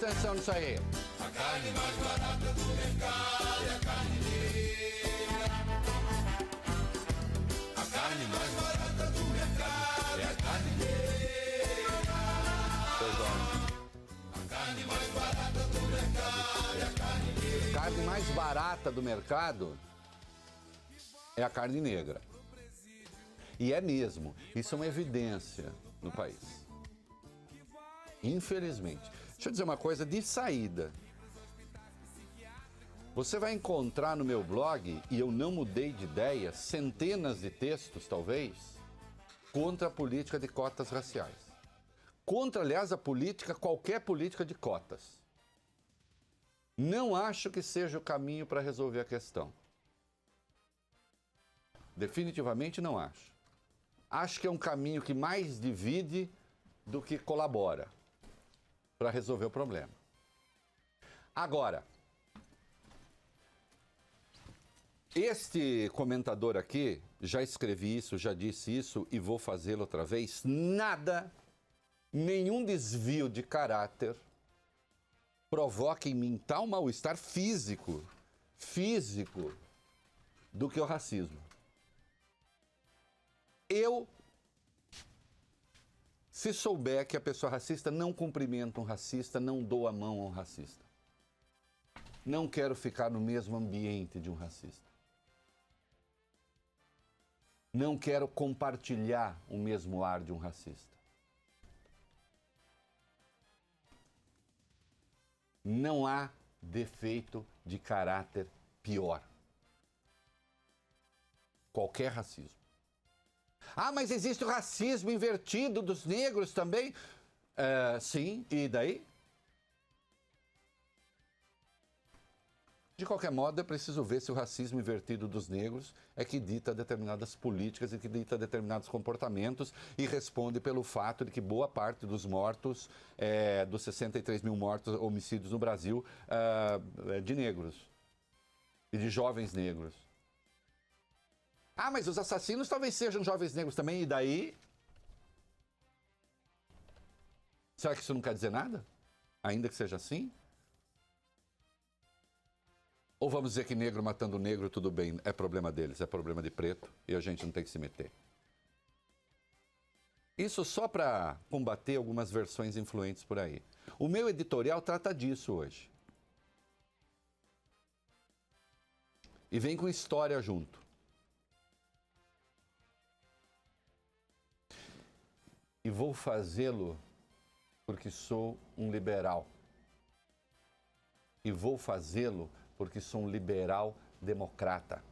Presta atenção nisso aí. A carne mais barata do mercado é a carne negra. A carne mais barata do mercado é a carne negra. A carne mais barata do mercado é a carne negra. A carne mais barata do mercado é a carne negra. E é mesmo. Isso é uma evidência no país. Infelizmente. Deixa eu dizer uma coisa de saída. Você vai encontrar no meu blog, e eu não mudei de ideia, centenas de textos, talvez, contra a política de cotas raciais. Contra, aliás, a política, qualquer política de cotas. Não acho que seja o caminho para resolver a questão. Definitivamente não acho. Acho que é um caminho que mais divide do que colabora para resolver o problema. Agora, este comentador aqui, já escrevi isso, já disse isso e vou fazê-lo outra vez, nada, nenhum desvio de caráter provoca em mim tal mal-estar físico do que o racismo. Eu, se souber que a pessoa racista, não cumprimenta um racista, não dou a mão a um racista. Não quero ficar no mesmo ambiente de um racista. Não quero compartilhar o mesmo ar de um racista. Não há defeito de caráter pior. Qualquer racismo. Ah, mas existe o racismo invertido dos negros também? Sim, e daí? De qualquer modo, é preciso ver se o racismo invertido dos negros é que dita determinadas políticas e que dita determinados comportamentos e responde pelo fato de que boa parte dos mortos, dos 63 mil mortos, homicídios no Brasil, é de negros e de jovens negros. Ah, mas os assassinos talvez sejam jovens negros também, e daí? Será que isso não quer dizer nada? Ainda que seja assim? Ou vamos dizer que negro matando negro, tudo bem, é problema deles, é problema de preto, e a gente não tem que se meter. Isso só para combater algumas versões influentes por aí. O meu editorial trata disso hoje. E vem com história junto. E vou fazê-lo porque sou um liberal. E vou fazê-lo porque sou um liberal democrata.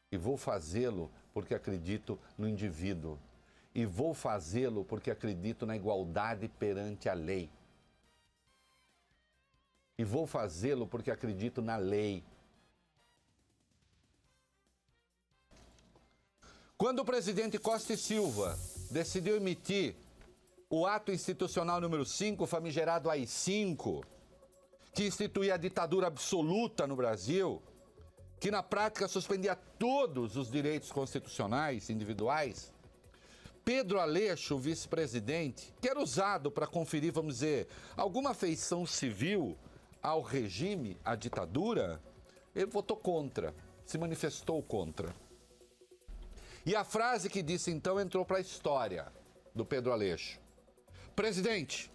E vou fazê-lo porque acredito no indivíduo. E vou fazê-lo porque acredito na igualdade perante a lei. E vou fazê-lo porque acredito na lei. Quando o presidente Costa e Silva decidiu emitir o ato institucional número 5, famigerado AI-5, que instituía a ditadura absoluta no Brasil, que na prática suspendia todos os direitos constitucionais individuais, Pedro Aleixo, vice-presidente, que era usado para conferir, vamos dizer, alguma feição civil ao regime, à ditadura, ele votou contra, se manifestou contra. E a frase que disse então entrou para a história do Pedro Aleixo. Presidente,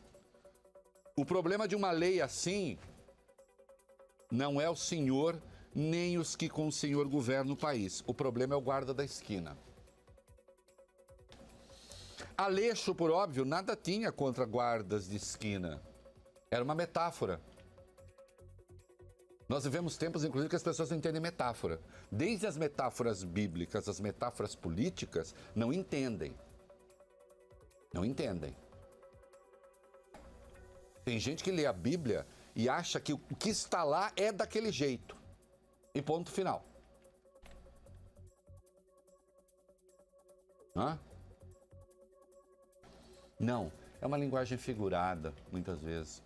o problema de uma lei assim não é o senhor nem os que com o senhor governam o país. O problema é o guarda da esquina. Aleixo, por óbvio, nada tinha contra guardas de esquina. Era uma metáfora. Nós vivemos tempos, inclusive, que as pessoas não entendem metáfora. Desde as metáforas bíblicas, as metáforas políticas, não entendem. Não entendem. Tem gente que lê a Bíblia e acha que o que está lá é daquele jeito. E ponto final. Hã? Não, é uma linguagem figurada, muitas vezes.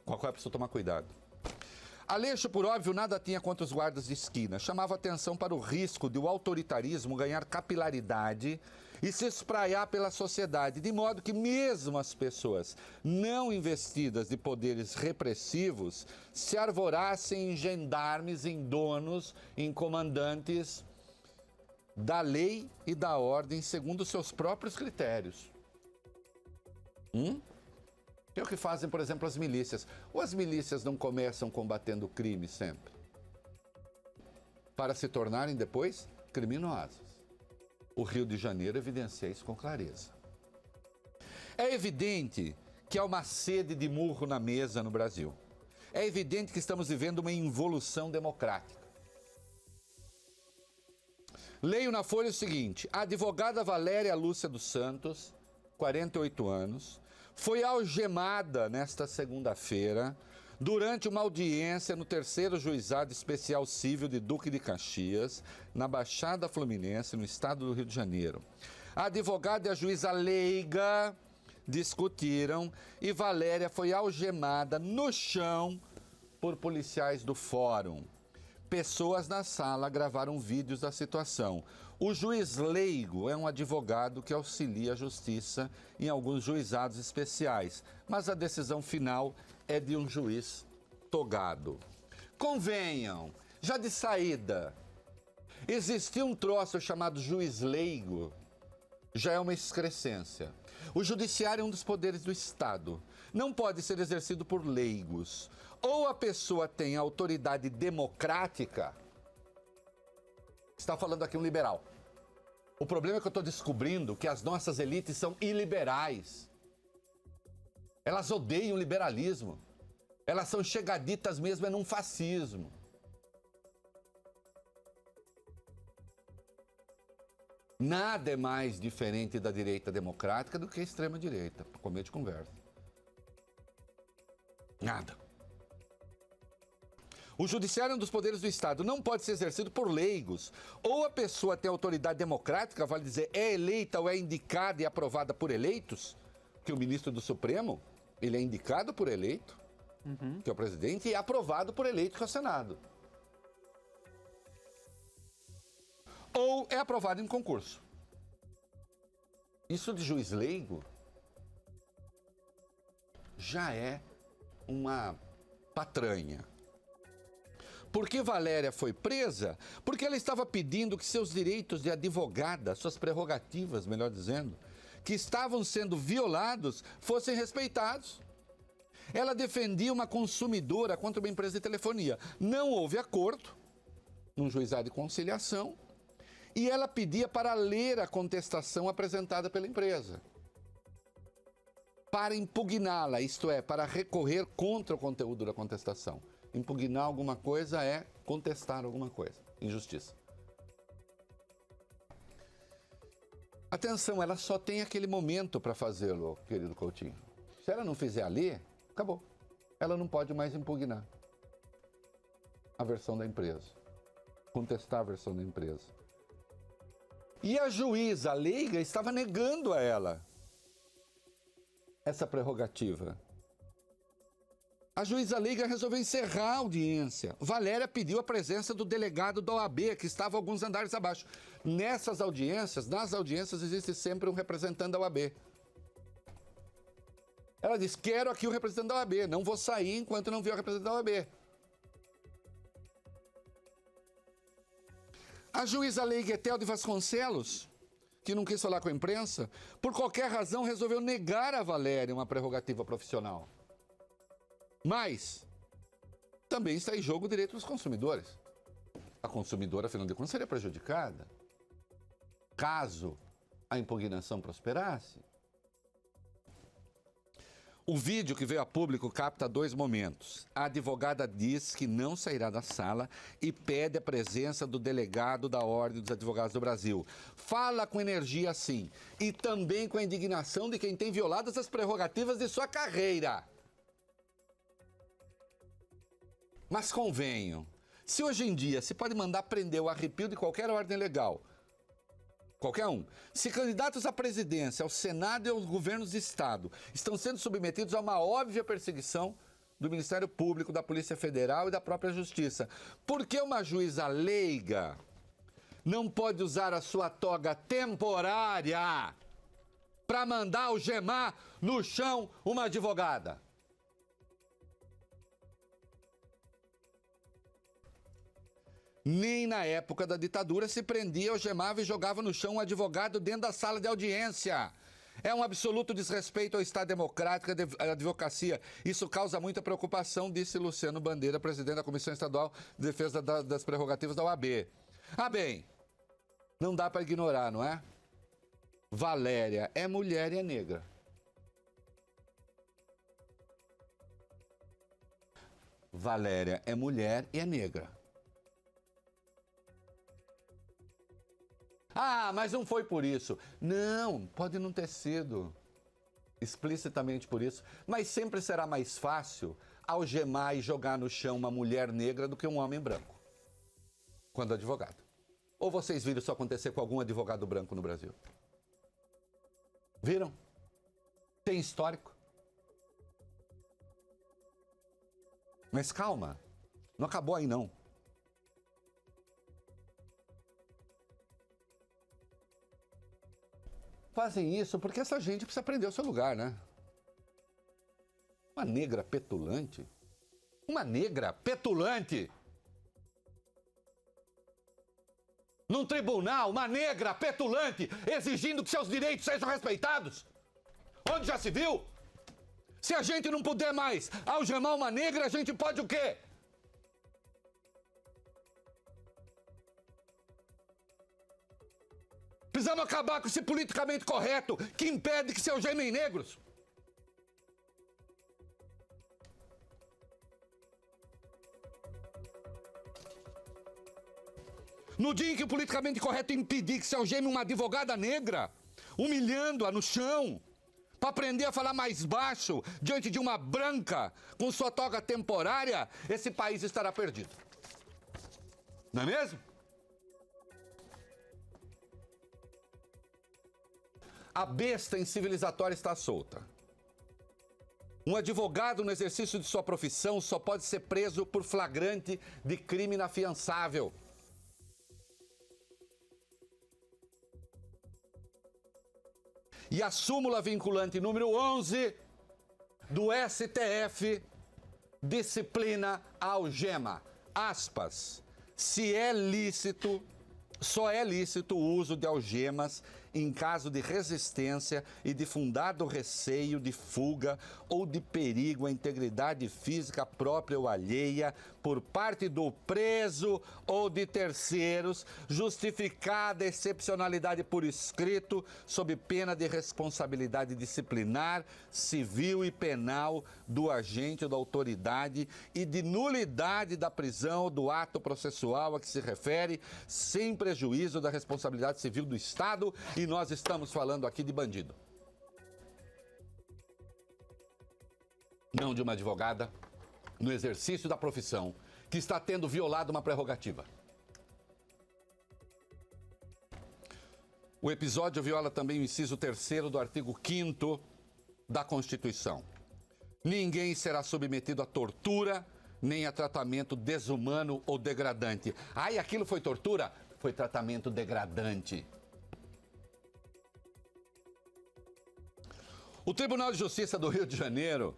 Qualquer pessoa tomar cuidado. Aleixo, por óbvio, nada tinha contra os guardas de esquina. Chamava atenção para o risco de o autoritarismo ganhar capilaridade e se espraiar pela sociedade, de modo que mesmo as pessoas não investidas de poderes repressivos se arvorassem em gendarmes, em donos, em comandantes da lei e da ordem segundo os seus próprios critérios. É o que fazem, por exemplo, as milícias. Ou as milícias não começam combatendo o crime sempre, para se tornarem depois criminosos? O Rio de Janeiro evidencia isso com clareza. É evidente que há uma sede de murro na mesa no Brasil. É evidente que estamos vivendo uma involução democrática. Leio na Folha o seguinte: a advogada Valéria Lúcia dos Santos, 48 anos, foi algemada nesta segunda-feira durante uma audiência no 3º Juizado Especial Civil de Duque de Caxias, na Baixada Fluminense, no estado do Rio de Janeiro. A advogada e a juíza Leiga discutiram e Valéria foi algemada no chão por policiais do fórum. Pessoas na sala gravaram vídeos da situação. O juiz leigo é um advogado que auxilia a justiça em alguns juizados especiais, mas a decisão final é de um juiz togado. Convenham, já de saída, existia um troço chamado juiz leigo, já é uma excrescência. O judiciário é um dos poderes do Estado, não pode ser exercido por leigos. Ou a pessoa tem autoridade democrática, está falando aqui um liberal. O problema é que eu estou descobrindo que as nossas elites são iliberais. Elas odeiam o liberalismo. Elas são chegaditas mesmo num fascismo. Nada é mais diferente da direita democrática do que a extrema-direita, para comer de conversa. Nada. O judiciário é um dos poderes do Estado, não pode ser exercido por leigos. Ou a pessoa tem autoridade democrática, vale dizer, é eleita ou é indicada e aprovada por eleitos, que o ministro do Supremo, ele é indicado por eleito, que é o presidente, e é aprovado por eleito, que é o Senado. Ou é aprovado em concurso. Isso de juiz leigo já é uma patranha. Por que Valéria foi presa? Porque ela estava pedindo que seus direitos de advogada, suas prerrogativas, melhor dizendo, que estavam sendo violados, fossem respeitados. Ela defendia uma consumidora contra uma empresa de telefonia. Não houve acordo num juizado de conciliação e ela pedia para ler a contestação apresentada pela empresa, para impugná-la, isto é, para recorrer contra o conteúdo da contestação. Impugnar alguma coisa é contestar alguma coisa, injustiça. Atenção, ela só tem aquele momento para fazê-lo, querido Coutinho. Se ela não fizer ali, acabou. Ela não pode mais impugnar a versão da empresa, contestar a versão da empresa. E a juíza leiga estava negando a ela essa prerrogativa. A juíza leiga resolveu encerrar a audiência. Valéria pediu a presença do delegado da OAB, que estava alguns andares abaixo. Nas audiências existe sempre um representante da OAB. Ela disse, quero aqui o representante da OAB, não vou sair enquanto não vir o representante da OAB. A juíza leiga Etel de Vasconcelos, que não quis falar com a imprensa, por qualquer razão resolveu negar a Valéria uma prerrogativa profissional. Mas também está em jogo o direito dos consumidores. A consumidora, afinal de contas, seria prejudicada caso a impugnação prosperasse. O vídeo que veio a público capta 2 momentos. A advogada diz que não sairá da sala e pede a presença do delegado da Ordem dos Advogados do Brasil. Fala com energia assim, e também com a indignação de quem tem violado as prerrogativas de sua carreira. Mas convenham, se hoje em dia se pode mandar prender o arrepio de qualquer ordem legal, qualquer um, se candidatos à presidência, ao Senado e aos governos de Estado estão sendo submetidos a uma óbvia perseguição do Ministério Público, da Polícia Federal e da própria Justiça, por que uma juíza leiga não pode usar a sua toga temporária para mandar algemar no chão uma advogada. Nem na época da ditadura se prendia, algemava e jogava no chão um advogado dentro da sala de audiência. É um absoluto desrespeito ao Estado democrático e à advocacia. Isso causa muita preocupação, disse Luciano Bandeira, presidente da Comissão Estadual de Defesa das Prerrogativas da OAB. Ah, bem, não dá para ignorar, não é? Valéria é mulher e é negra. Valéria é mulher e é negra. Ah, mas não foi por isso. Não, pode não ter sido explicitamente por isso, mas sempre será mais fácil algemar e jogar no chão uma mulher negra do que um homem branco, quando advogado. Ou vocês viram isso acontecer com algum advogado branco no Brasil? Viram? Tem histórico. Mas calma, não acabou aí não. Fazem isso porque essa gente precisa aprender o seu lugar, né? Uma negra petulante. Uma negra petulante. Num tribunal, uma negra petulante exigindo que seus direitos sejam respeitados. Onde já se viu? Se a gente não puder mais algemar uma negra, a gente pode o quê? Precisamos acabar com esse politicamente correto que impede que se algemem negros. No dia em que o politicamente correto impedir que se algeme uma advogada negra, humilhando-a no chão, para aprender a falar mais baixo diante de uma branca com sua toga temporária, esse país estará perdido. Não é mesmo? A besta incivilizatória está solta. Um advogado no exercício de sua profissão só pode ser preso por flagrante de crime inafiançável. E a súmula vinculante número 11 do STF disciplina a algema. Aspas. Se é lícito, só é lícito o uso de algemas em caso de resistência e de fundado receio de fuga ou de perigo à integridade física própria ou alheia por parte do preso ou de terceiros, justificada excepcionalidade por escrito, sob pena de responsabilidade disciplinar, civil e penal do agente ou da autoridade e de nulidade da prisão ou do ato processual a que se refere, sem prejuízo da responsabilidade civil do Estado. E nós estamos falando aqui de bandido. Não de uma advogada no exercício da profissão que está tendo violado uma prerrogativa. O episódio viola também o inciso 3º do artigo 5º da Constituição. Ninguém será submetido a tortura nem a tratamento desumano ou degradante. Ai, aquilo foi tortura? Foi tratamento degradante. O Tribunal de Justiça do Rio de Janeiro,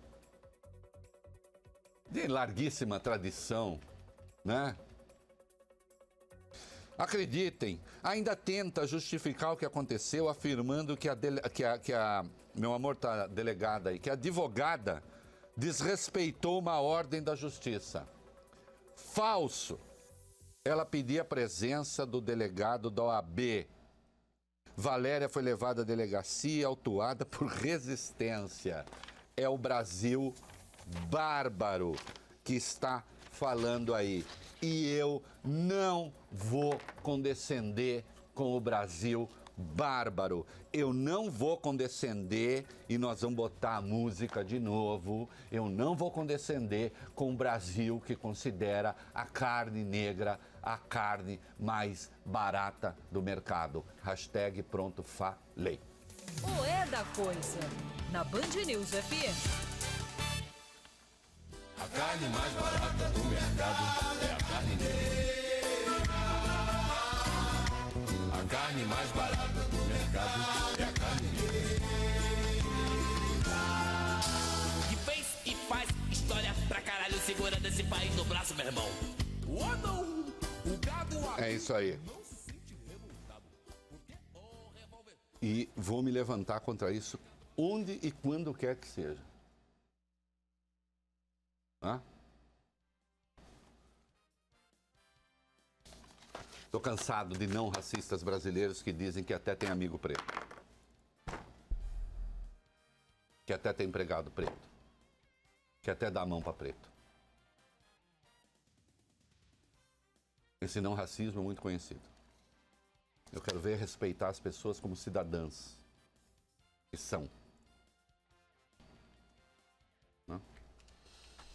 de larguíssima tradição, né? Acreditem, ainda tenta justificar o que aconteceu, afirmando que meu amor tá delegada aí, que a advogada desrespeitou uma ordem da justiça. Falso. Ela pedia a presença do delegado da OAB. Valéria foi levada à delegacia, autuada por resistência. É o Brasil bárbaro que está falando aí. E eu não vou condescender com o Brasil bárbaro. Eu não vou condescender, e nós vamos botar a música de novo, eu não vou condescender com o Brasil que considera a carne negra a carne mais barata do mercado. Hashtag pronto, falei. O É da Coisa, na Band News FM. A carne mais barata do mercado é a carne negra. carne mais barata do mercado é a carne. Que fez e faz história pra caralho, segurando esse país no braço, meu irmão. Oh não, o gado É isso aí. não se sente revoltado. Porque o revólver... E vou me levantar contra isso onde e quando quer que seja. Hã? Estou cansado de não racistas brasileiros que dizem que até tem amigo preto. Que até tem empregado preto. Que até dá a mão para preto. Esse não racismo é muito conhecido. Eu quero ver respeitar as pessoas como cidadãs que são.